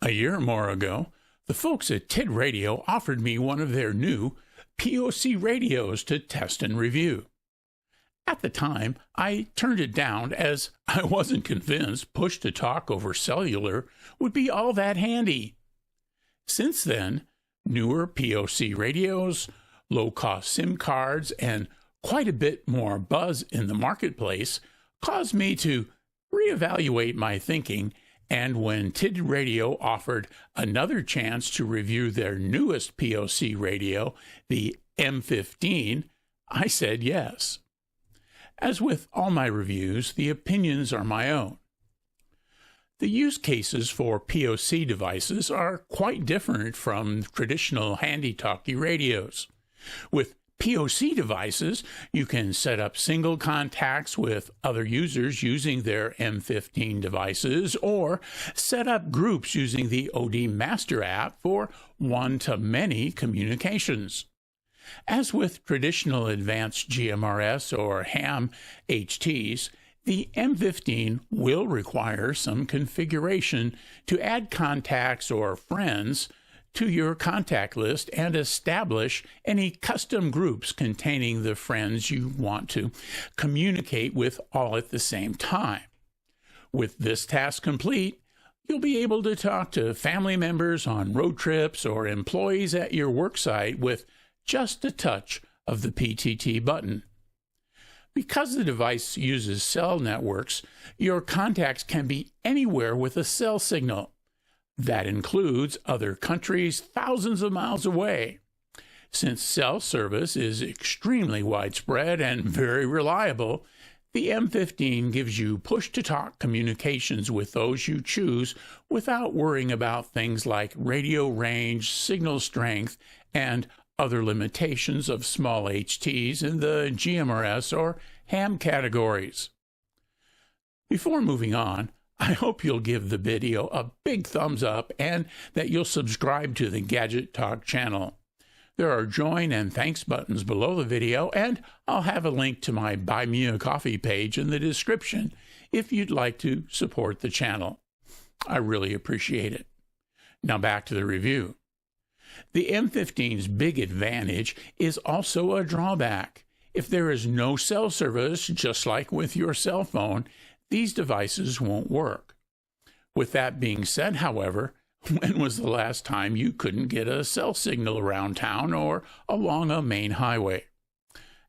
A year or more ago, the folks at Tidradio offered me one of their new POC radios to test and review. At the time, I turned it down as I wasn't convinced push-to-talk over cellular would be all that handy. Since then, newer POC radios, low-cost SIM cards, and quite a bit more buzz in the marketplace caused me to reevaluate my thinking, and when Tidradio offered another chance to review their newest POC radio, the M15, I said yes. As with all my reviews, the opinions are my own. The use cases for POC devices are quite different from traditional handy-talkie radios. With POC devices, you can set up single contacts with other users using their M15 devices, or set up groups using the OD Master app for one-to-many communications. As with traditional advanced GMRS or ham HTs, the M15 will require some configuration to add contacts or friends to your contact list and establish any custom groups containing the friends you want to communicate with all at the same time. With this task complete, you'll be able to talk to family members on road trips or employees at your worksite with just a touch of the PTT button. Because the device uses cell networks, your contacts can be anywhere with a cell signal. That includes other countries thousands of miles away. Since cell service is extremely widespread and very reliable, the M15 gives you push-to-talk communications with those you choose without worrying about things like radio range, signal strength, and other limitations of small HTs in the GMRS or ham categories. Before moving on, I hope you'll give the video a big thumbs up and that you'll subscribe to the Gadget Talk channel. There are join and thanks buttons below the video, and I'll have a link to my Buy Me a Coffee page in the description if you'd like to support the channel. I really appreciate it. Now back to the review. The M15's big advantage is also a drawback. If there is no cell service, just like with your cell phone, these devices won't work. With that being said, however, when was the last time you couldn't get a cell signal around town or along a main highway?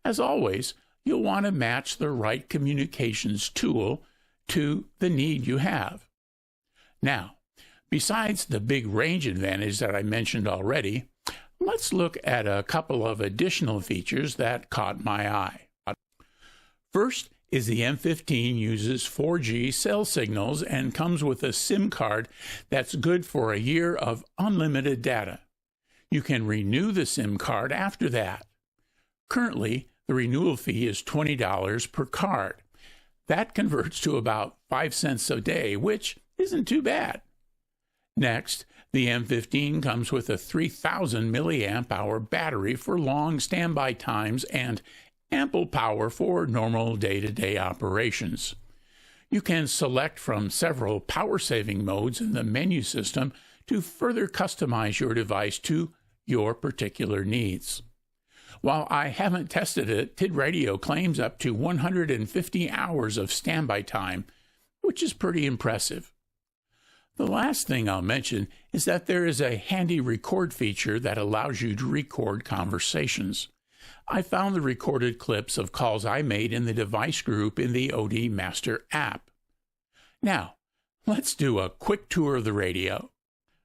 As always, you'll want to match the right communications tool to the need you have. Now, besides the big range advantage that I mentioned already, let's look at a couple of additional features that caught my eye. First is the M15 uses 4G cell signals and comes with a SIM card that's good for a year of unlimited data. You can renew the SIM card after that. Currently, the renewal fee is $20 per card. That converts to about 5 cents a day, which isn't too bad. Next, the M15 comes with a 3,000 milliamp hour battery for long standby times and ample power for normal day-to-day operations. You can select from several power-saving modes in the menu system to further customize your device to your particular needs. While I haven't tested it, Tidradio claims up to 150 hours of standby time, which is pretty impressive. The last thing I'll mention is that there is a handy record feature that allows you to record conversations. I found the recorded clips of calls I made in the device group in the OD Master app. Now, let's do a quick tour of the radio.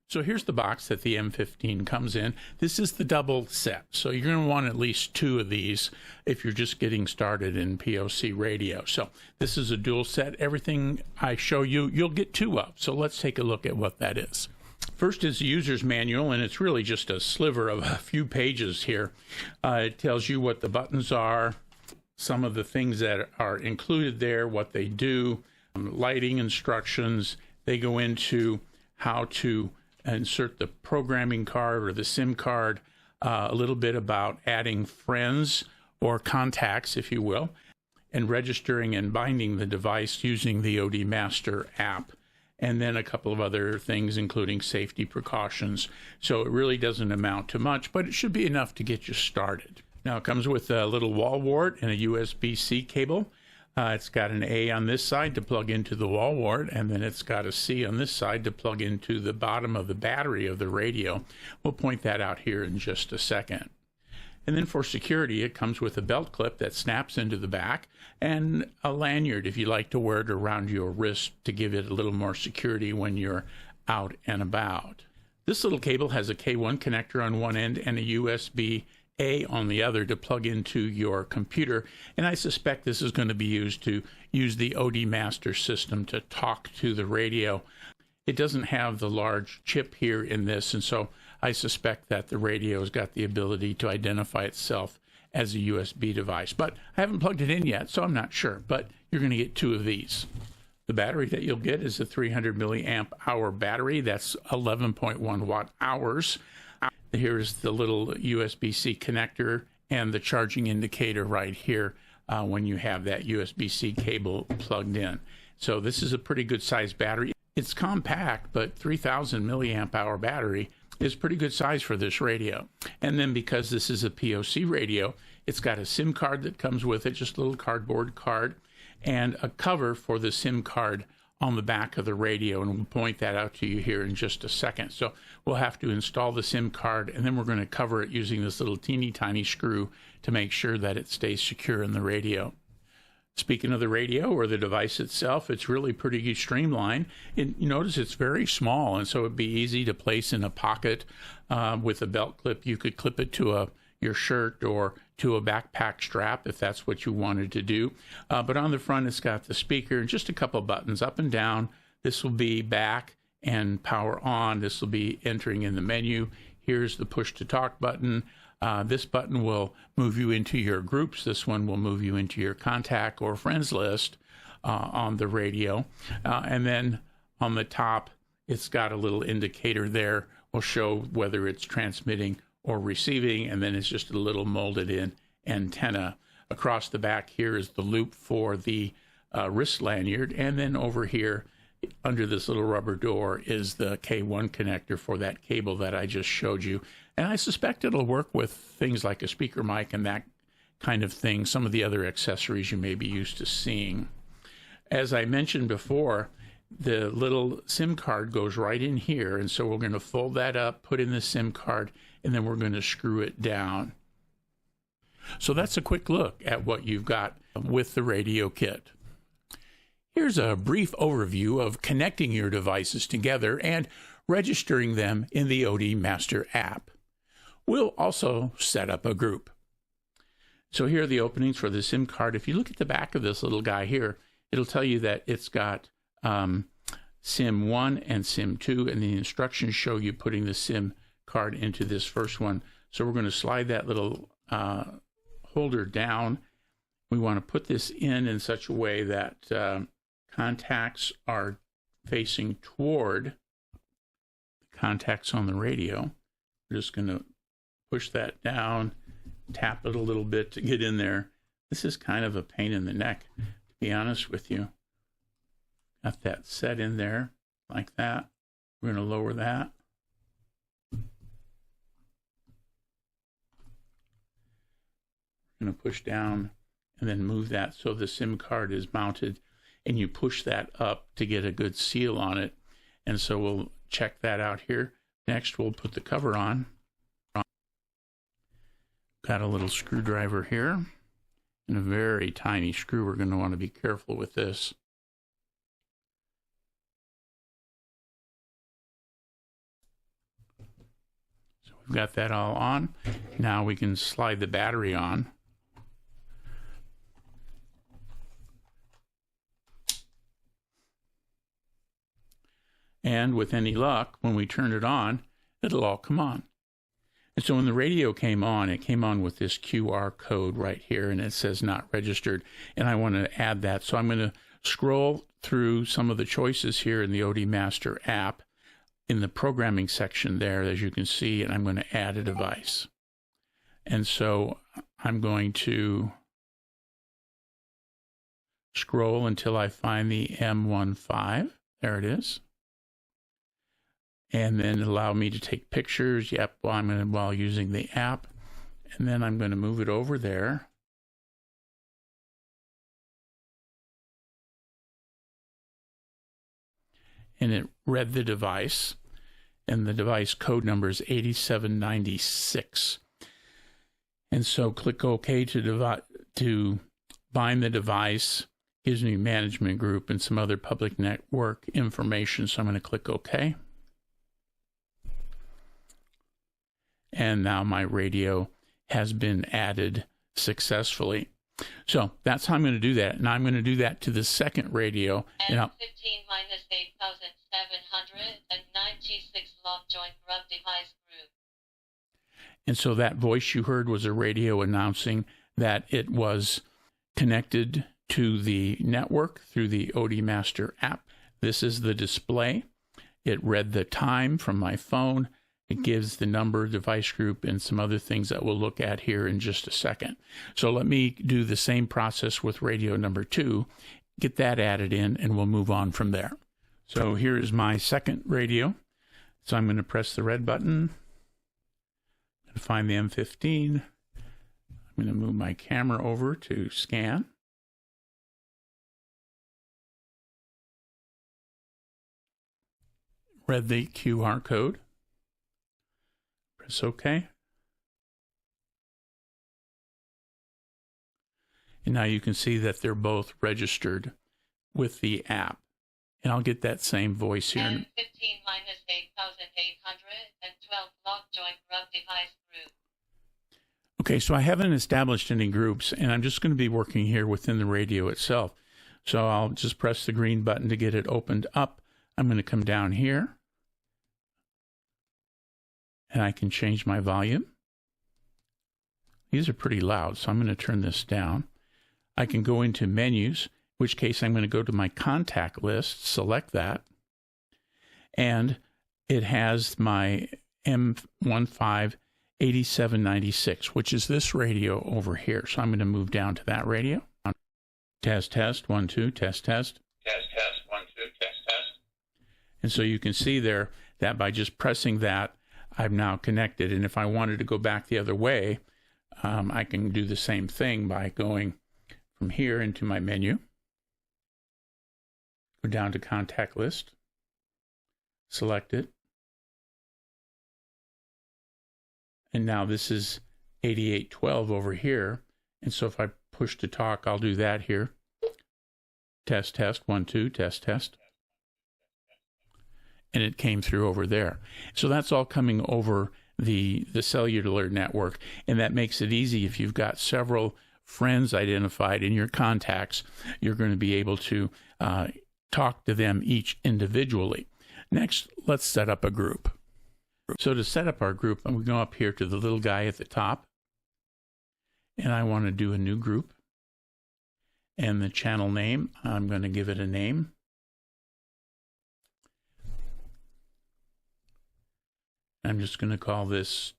So here's the box that the M15 comes in. This is the double set, so you're going to want at least 2 of these if you're just getting started in POC radio. So this is a dual set. Everything I show you, you'll get 2 of. So let's take a look at what that is. First is the user's manual, and it's really just a sliver of a few pages here. It tells you what the buttons are, some of the things that are included there, what they do, lighting instructions. They go into how to insert the programming card or the SIM card, a little bit about adding friends or contacts, if you will, and registering and binding the device using the OD Master app. and then a couple of other things, including safety precautions. So it really doesn't amount to much, but it should be enough to get you started. Now, it comes with a little wall wart and a USB-C cable. It's got an A on this side to plug into the wall wart, and then it's got a C on this side to plug into the bottom of the battery of the radio. We'll point that out here in just a second. And then for security, it comes with a belt clip that snaps into the back and a lanyard if you like to wear it around your wrist to give it a little more security when you're out and about. This little cable has a K1 connector on one end and a USB-A on the other to plug into your computer, and I suspect this is going to be used to use the OD Master system to talk to the radio. It doesn't have the large chip here in this, and so I suspect that the radio has got the ability to identify itself as a USB device. But I haven't plugged it in yet, so I'm not sure. But you're going to get two of these. The battery that you'll get is a 300 milliamp hour battery. That's 11.1 watt hours. Here's the little USB-C connector and the charging indicator right here when you have that USB-C cable plugged in. So this is a pretty good sized battery. It's compact, but 3,000 milliamp hour battery is pretty good size for this radio. And then because this is a POC radio, it's got a SIM card that comes with it, just a little cardboard card, and a cover for the SIM card on the back of the radio, and we'll point that out to you here in just a second. So we'll have to install the SIM card, and then we're going to cover it using this little teeny tiny screw to make sure that it stays secure in the radio. Speaking of the radio or the device itself, it's really pretty streamlined. You notice it's very small, and so it'd be easy to place in a pocket with a belt clip. You could clip it to your shirt or to a backpack strap if that's what you wanted to do. But on the front, it's got the speaker and just a couple buttons up and down. This will be back and power on. This will be entering in the menu. Here's the push to talk button. This button will move you into your groups. This one will move you into your contact or friends list on the radio. And then on the top, it's got a little indicator there. Will show whether it's transmitting or receiving, and then it's just a little molded in antenna. Across the back here is the loop for the wrist lanyard, and then over here under this little rubber door is the K1 connector for that cable that I just showed you. And I suspect it'll work with things like a speaker mic and that kind of thing, some of the other accessories you may be used to seeing. As I mentioned before, the little SIM card goes right in here, and so we're going to fold that up, put in the SIM card, and then we're going to screw it down. So that's a quick look at what you've got with the radio kit. Here's a brief overview of connecting your devices together and registering them in the OD Master app. We'll also set up a group. So here are the openings for the SIM card. If you look at the back of this little guy here, it'll tell you that it's got SIM 1 and SIM 2, and the instructions show you putting the SIM card into this first one. So we're going to slide that little holder down. We want to put this in such a way that contacts are facing toward the contacts on the radio. We're just going to push that down, tap it a little bit to get in there. This is kind of a pain in the neck, to be honest with you. Got that set in there like that. We're going to lower that. We're going to push down and then move that so the SIM card is mounted, and you push that up to get a good seal on it. And so we'll check that out here. Next, we'll put the cover on. Got a little screwdriver here and a very tiny screw. We're going to want to be careful with this. So we've got that all on. Now we can slide the battery on. And with any luck, when we turn it on, it'll all come on. And so when the radio came on, it came on with this QR code right here, and it says not registered. And I want to add that. So I'm going to scroll through some of the choices here in the OD Master app in the programming section there, as you can see, and I'm going to add a device. And so I'm going to scroll until I find the M15. There it is. and then allow me to take pictures. Yep, while using the app. And then I'm going to move it over there. And it read the device, and the device code number is 8796. And so click OK to bind the device. Gives me management group and some other public network information. So I'm going to click OK. And now my radio has been added successfully. So that's how I'm going to do that. And I'm going to do that to the second radio. M15 minus 8,796 log joint grub device group. And so that voice you heard was a radio announcing that it was connected to the network through the OD Master app. This is the display. It read the time from my phone. It gives the number, device group, and some other things that we'll look at here in just a second. So let me do the same process with radio number 2, get that added in, and we'll move on from there. So here is my second radio. So I'm going to press the red button. I'm going to find the M15. I'm going to move my camera over to scan. Read the QR code. Press OK. And now you can see that they're both registered with the app. And I'll get that same voice here. M15 minus 8,812 log joint grub device group. Okay, so I haven't established any groups, and I'm just going to be working here within the radio itself. So I'll just press the green button to get it opened up. I'm going to come down here, and I can change my volume. These are pretty loud, so I'm going to turn this down. I can go into menus, in which case I'm going to go to my contact list, select that, and it has my M15 8796, which is this radio over here. So I'm going to move down to that radio. Test, test, 1, 2, test, test. Test, test, 1, 2, test, test. And so you can see there that by just pressing that, I'm now connected. And if I wanted to go back the other way, I can do the same thing by going from here into my menu, go down to contact list, select it, and now this is 8812 over here. And so if I push to talk, I'll do that here. Test, test, 1, 2, test, test. And it came through over there. So that's all coming over the cellular network, and that makes it easy. If you've got several friends identified in your contacts, you're going to be able to talk to them each individually. Next, let's set up a group. So to set up our group, I'm going to go up here to the little guy at the top, and I want to do a new group. And the channel name, I'm going to give it a name. I'm just going to call this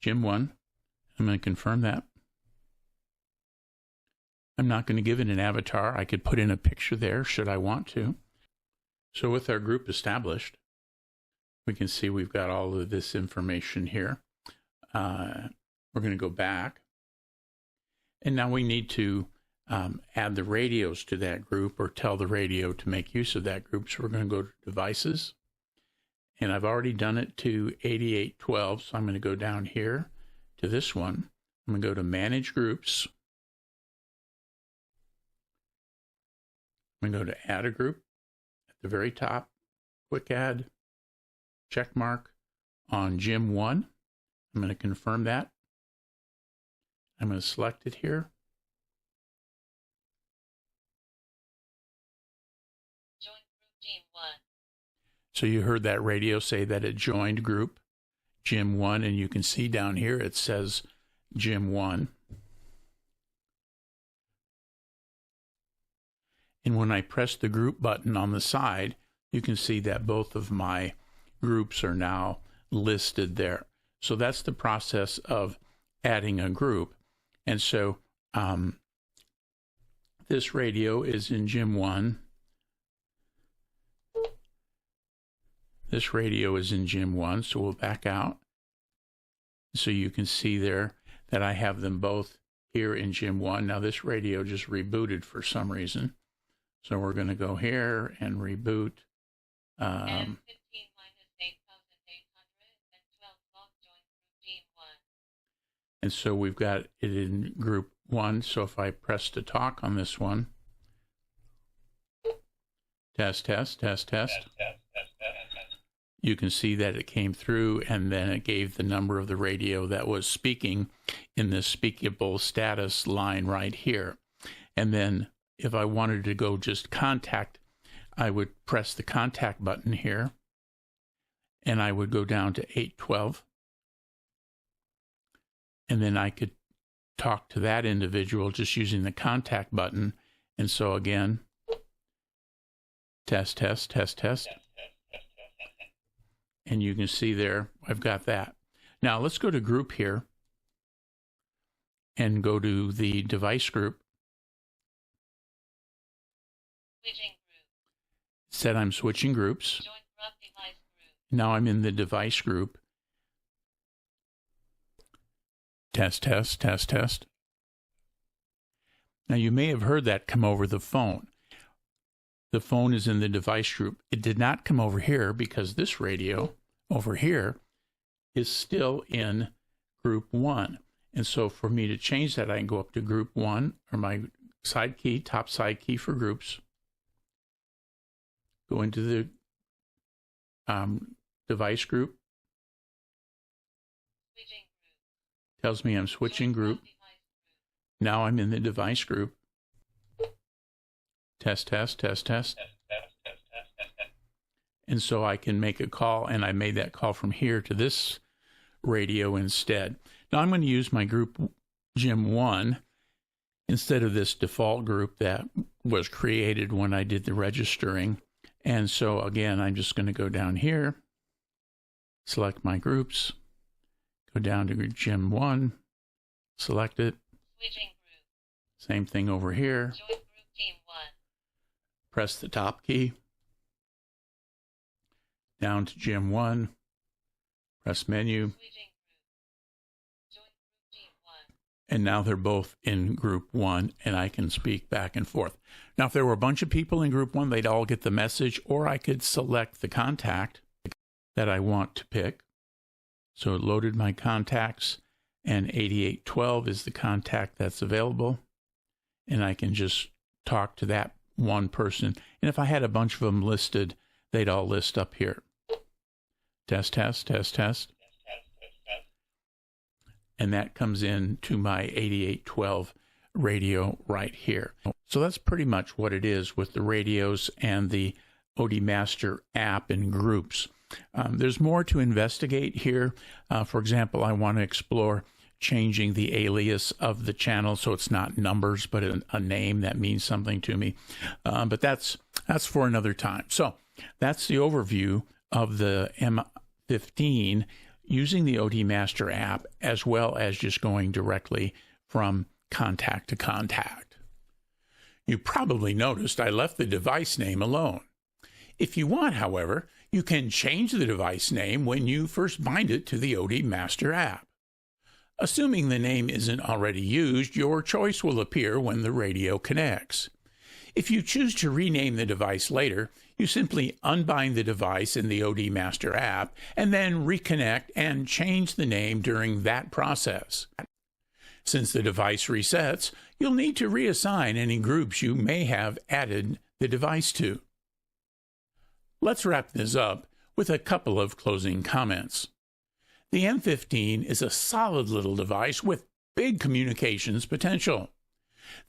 Jim 1. I'm going to confirm that. I'm not going to give it an avatar. I could put in a picture there should I want to. So with our group established, we can see we've got all of this information here. We're going to go back. And now we need to add the radios to that group, or tell the radio to make use of that group. So we're going to go to devices, and I've already done it to 8812. So I'm going to go down here to this one. I'm going to go to manage groups. I'm going to go to add a group at the very top, quick add, check mark on Jim 1. I'm going to confirm that. I'm going to select it here. So you heard that radio say that it joined group Jim 1, and you can see down here it says Jim 1. And when I press the group button on the side, you can see that both of my groups are now listed there. So that's the process of adding a group. And so this radio is in Jim 1. This radio is in Jim 1, so we'll back out. So you can see there that I have them both here in Jim 1. Now this radio just rebooted for some reason. So we're going to go here and reboot. M15 minus 8,812 lock join group team 1. And so we've got it in group 1. So if I press to talk on this one, test, test, test, test. You can see that it came through, and then it gave the number of the radio that was speaking in this speakable status line right here. And then if I wanted to go just contact, I would press the contact button here, and I would go down to 812. And then I could talk to that individual just using the contact button. And so again, test, test, test, test. And you can see there, I've got that. Now let's go to group here and go to the device group. Switching group. Said I'm switching groups. Join group device group. Now I'm in the device group. Test, test, test, test. Now you may have heard that come over the phone. The phone is in the device group. It did not come over here because this radio over here is still in group 1. And so for me to change that, I can go up to group 1, or my side key, top side key for groups. Go into the device group. Switching group. Tells me I'm switching group. Now I'm in the device group. Test, test, test, test. And so I can make a call, and I made that call from here to this radio instead. Now I'm going to use my group Jim 1 instead of this default group that was created when I did the registering. And so again, I'm just going to go down here, select my groups, go down to Jim 1, select it. Switching group. Same thing over here. Join group team 1. Press the top key. Down to Jim 1. Press menu. Switching group. Join group team 1. And now they're both in group 1, and I can speak back and forth. Now, if there were a bunch of people in group 1, they'd all get the message, or I could select the contact that I want to pick. So it loaded my contacts, and 8812 is the contact that's available. And I can just talk to that one person. And if I had a bunch of them listed, they'd all list up here. Test, test, test, test. And that comes in to my 8812 radio right here. So that's pretty much what it is with the radios and the OD Master app in groups. There's more to investigate here. For example, I want to explore changing the alias of the channel so it's not numbers but a name that means something to me. But that's for another time. So that's the overview of the M15 using the OD Master app, as well as just going directly from contact to contact. You probably noticed I left the device name alone. If you want, however, you can change the device name when you first bind it to the OD Master app. Assuming the name isn't already used, your choice will appear when the radio connects. If you choose to rename the device later, you simply unbind the device in the OD Master app and then reconnect and change the name during that process. Since the device resets, you'll need to reassign any groups you may have added the device to. Let's wrap this up with a couple of closing comments. The M15 is a solid little device with big communications potential.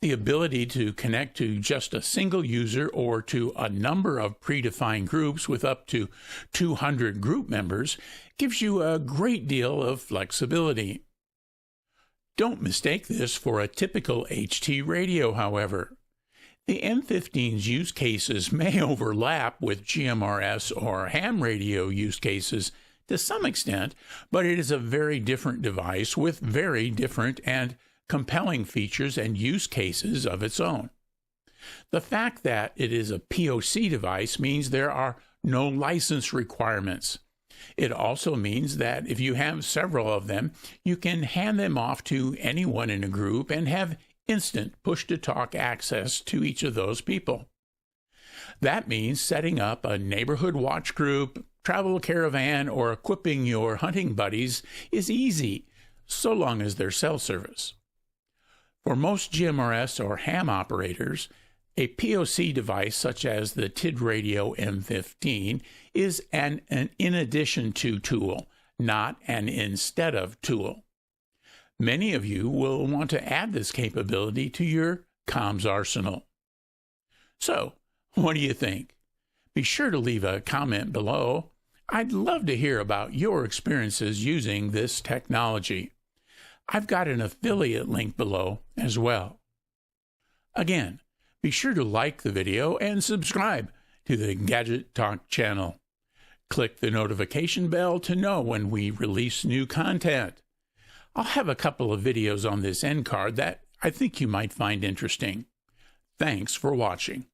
The ability to connect to just a single user or to a number of predefined groups with up to 200 group members gives you a great deal of flexibility. Don't mistake this for a typical HT radio, however. The M15's use cases may overlap with GMRS or ham radio use cases to some extent, but it is a very different device with very different and compelling features and use cases of its own. The fact that it is a POC device means there are no license requirements. It also means that if you have several of them, you can hand them off to anyone in a group and have instant push-to-talk access to each of those people. That means setting up a neighborhood watch group, travel caravan, or equipping your hunting buddies is easy, so long as they're cell service. For most GMRS or ham operators, a POC device such as the Tidradio M15 is an in addition to tool, not an instead of tool. Many of you will want to add this capability to your comms arsenal. So, what do you think? Be sure to leave a comment below. I'd love to hear about your experiences using this technology. I've got an affiliate link below as well. Again, be sure to like the video and subscribe to the Gadget Talk channel. Click the notification bell to know when we release new content. I'll have a couple of videos on this end card that I think you might find interesting. Thanks for watching.